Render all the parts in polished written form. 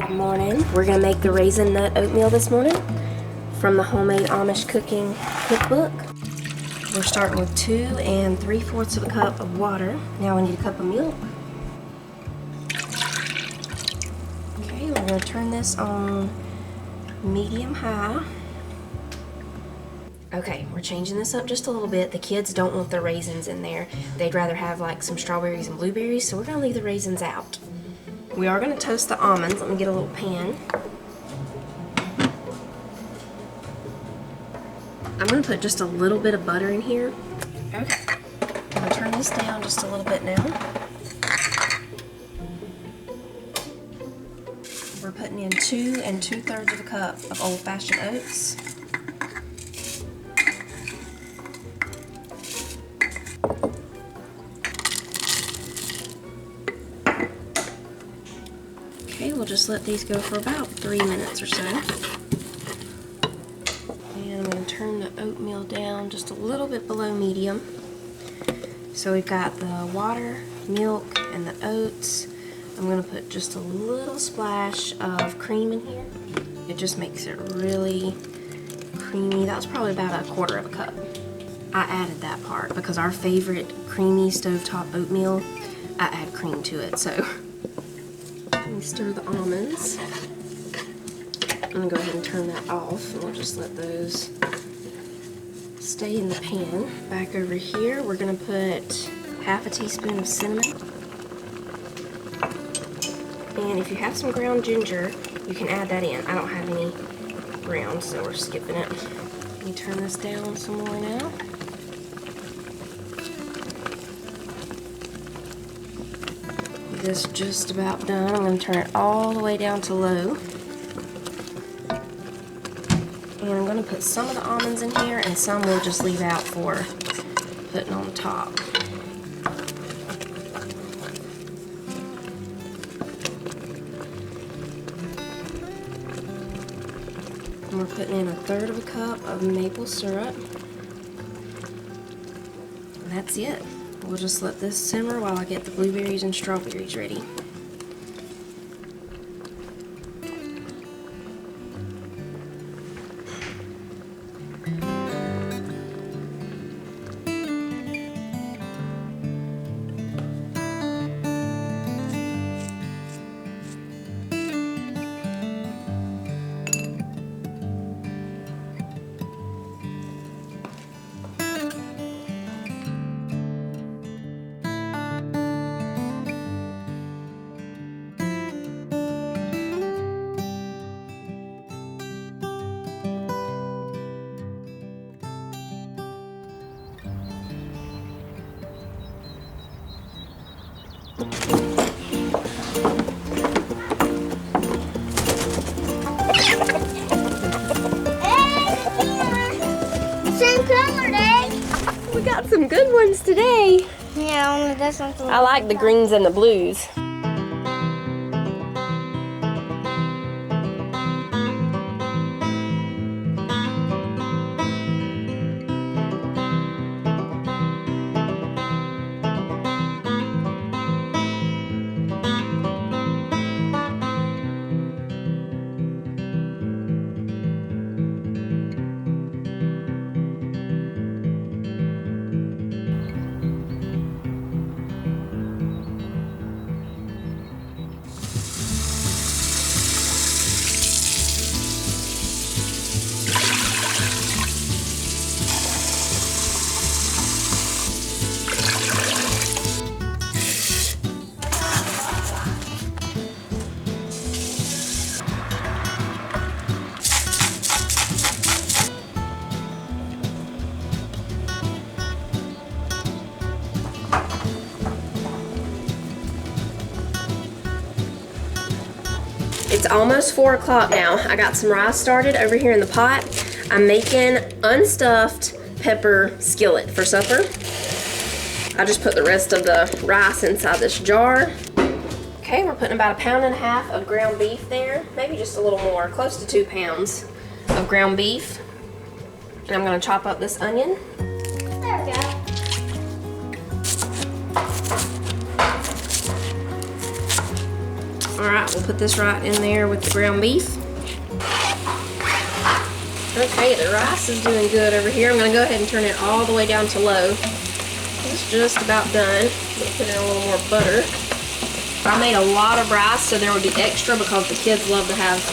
Good morning. We're gonna make the raisin nut oatmeal this morning from the Homemade Amish Cooking Cookbook. We're starting with 2 3/4 of a cup of water. Now we need a cup of milk. Okay, we're gonna turn this on medium high. Okay, we're changing this up just a little bit. The kids don't want the raisins in there. They'd rather have like some strawberries and blueberries, so we're gonna leave the raisins out. We are gonna toast the almonds. Let me get a little pan. I'm gonna put just a little bit of butter in here. Okay, I'm gonna turn this down just a little bit now. We're putting in 2 2/3 of a cup of old-fashioned oats. Okay, we'll just let these go for about 3 minutes or so. And I'm going to turn the oatmeal down just a little bit below medium. So we've got the water, milk, and the oats. I'm going to put just a little splash of cream in here. It just makes it really creamy. That was probably about 1/4 of a cup. I added that part because our favorite creamy stovetop oatmeal, I add cream to it. So let me stir the almonds. I'm going to go ahead and turn that off, and we'll just let those stay in the pan. Back over here, we're going to put 1/2 teaspoon of cinnamon. And if you have some ground ginger, you can add that in. I don't have any ground, so we're skipping it. Let me turn this down some more now. This is just about done. I'm going to turn it all the way down to low. And I'm going to put some of the almonds in here, and some we'll just leave out for putting on the top. And we're putting in 1/3 of a cup of maple syrup. And that's it. We'll just let this simmer while I get the blueberries and strawberries ready. We got some good ones today. Yeah, only this one's a I like the greens and the blues. It's almost 4 o'clock now. I got some rice started over here in the pot. I'm making unstuffed pepper skillet for supper. I just put the rest of the rice inside this jar. Okay, we're putting about 1.5 pounds of ground beef there. Maybe just a little more, close to 2 pounds of ground beef. And I'm gonna chop up this onion. There we go. Alright, we'll put this right in there with the ground beef. Okay, the rice is doing good over here. I'm going to go ahead and turn it all the way down to low. It's just about done. I'm going to put in a little more butter. I made a lot of rice, so there would be extra because the kids love to have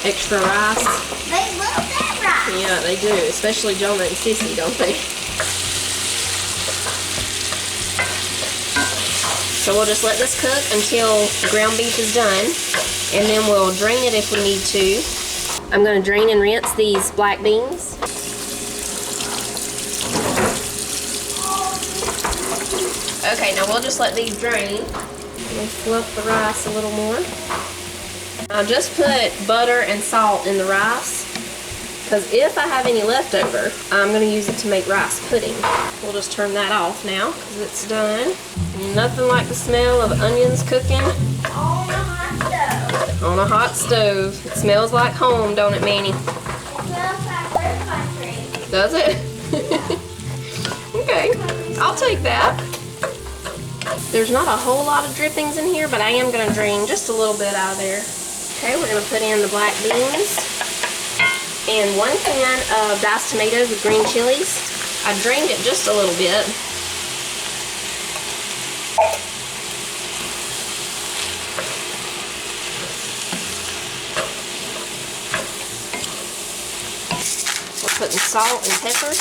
extra rice. They love that rice. Yeah, they do, especially Jonah and Sissy, don't they? So we'll just let this cook until the ground beef is done, and then we'll drain it if we need to. I'm going to drain and rinse these black beans. Okay, now we'll just let these drain. We'll fluff the rice a little more. I'll just put butter and salt in the rice, because if I have any left over, I'm going to use it to make rice pudding. We'll just turn that off now because it's done. Nothing like the smell of onions cooking On a hot stove. on a hot stove. It smells like home, don't it, Manny? It smells like red country. Does it? Okay, I'll take that. There's not a whole lot of drippings in here, but I am going to drain just a little bit out of there. Okay, we're going to put in the black beans and 1 can of diced tomatoes with green chilies. I drained it just a little bit. We're putting salt and pepper.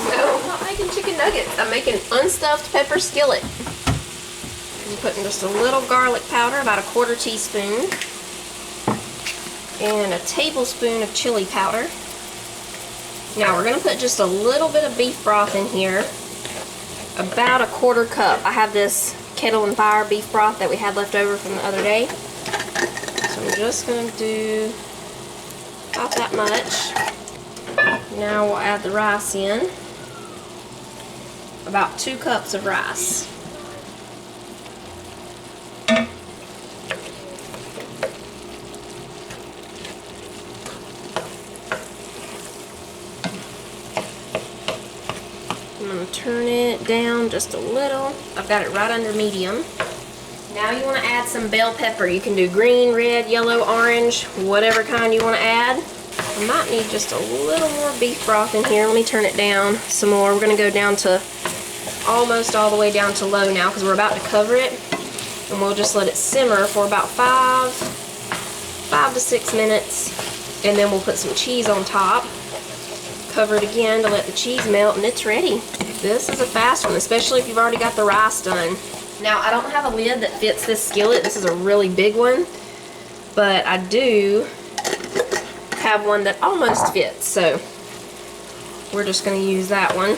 No, I'm not making chicken nuggets. I'm making unstuffed pepper skillet. I'm putting just a little garlic powder, about a 1/4 teaspoon, and a tablespoon of chili powder. Now we're going to put just a little bit of beef broth in here, about a 1/4 cup. I have this Kettle and Fire beef broth that we had left over from the other day. So I'm just going to do about that much. Now we'll add the rice in. About 2 cups of rice. I'm going to turn it down just a little. I've got it right under medium. Now you want to add some bell pepper. You can do green, red, yellow, orange, whatever kind you want to add. I might need just a little more beef broth in here. Let me turn it down some more. We're going to go down to almost all the way down to low now because we're about to cover it. And we'll just let it simmer for about 5 to 6 minutes. And then we'll put some cheese on top. Cover it again to let the cheese melt, and it's ready. This is a fast one, especially if you've already got the rice done. Now, I don't have a lid that fits this skillet. This is a really big one. But I do have one that almost fits, so we're just going to use that one.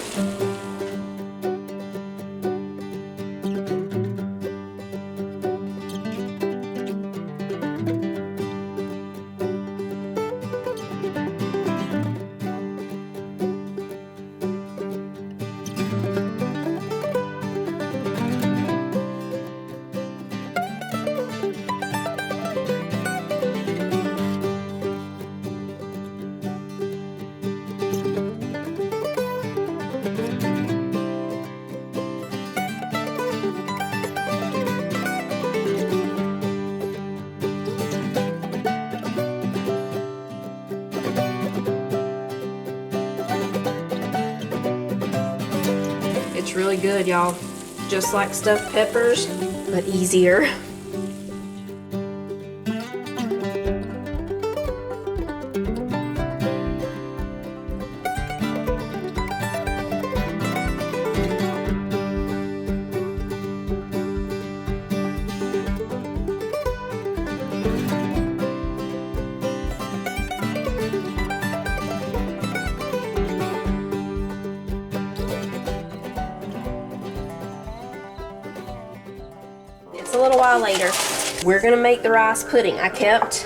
It's really good, y'all. Just like stuffed peppers, but easier. It's a little while later. We're gonna make the rice pudding. I kept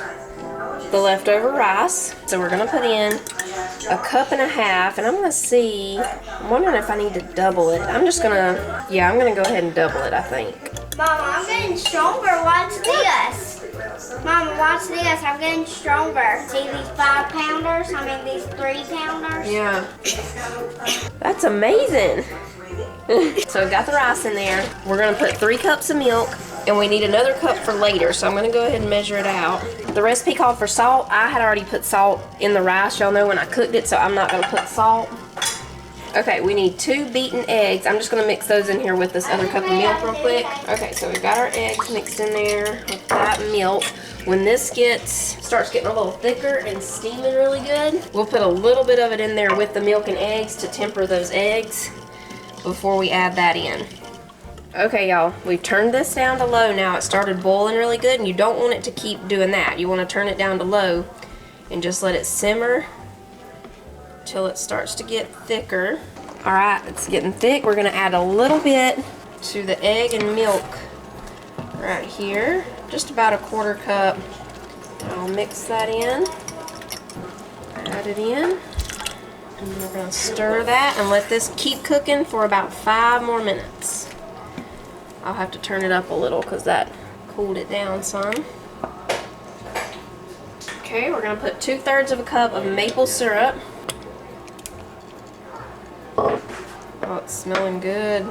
the leftover rice, so we're gonna put in 1.5 cups, and I'm gonna see, I'm wondering if I need to double it. I'm just gonna, yeah, I'm gonna go ahead and double it, I think. Mom, I'm getting stronger. Watch this. Mama, watch this. I'm getting stronger. See these 5-pounders? These 3-pounders? Yeah. That's amazing. So we got the rice in there. We're gonna put 3 cups of milk, and we need another cup for later, so I'm gonna go ahead and measure it out. The recipe called for salt. I had already put salt in the rice, y'all know, when I cooked it, so I'm not gonna put salt. Okay, we need 2 beaten eggs. I'm just gonna mix those in here with this other cup of milk real quick. Okay, so we've got our eggs mixed in there with that milk. When this starts getting a little thicker and steaming really good, we'll put a little bit of it in there with the milk and eggs to temper those eggs before we add that in. Okay, y'all, we've turned this down to low now. It started boiling really good, and you don't want it to keep doing that. You want to turn it down to low and just let it simmer till it starts to get thicker. All right, it's getting thick. We're gonna add a little bit to the egg and milk right here, just about a 1/4 cup. I'll mix that in, add it in, and we're gonna stir that and let this keep cooking for about 5 more minutes. I'll have to turn it up a little because that cooled it down some. Okay, we're gonna put 2/3 of a cup of maple syrup. Oh, it's smelling good.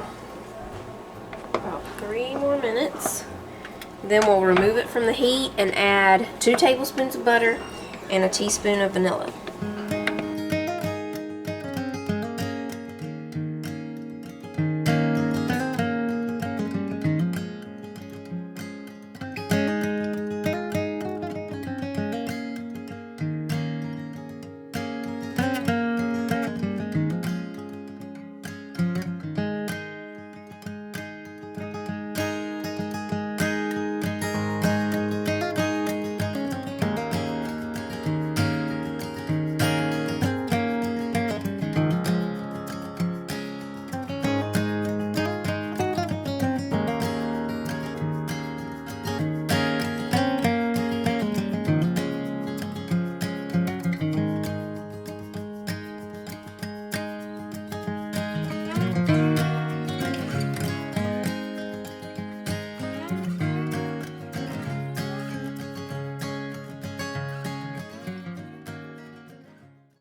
About 3 more minutes. Then we'll remove it from the heat and add 2 tablespoons of butter and a teaspoon of vanilla.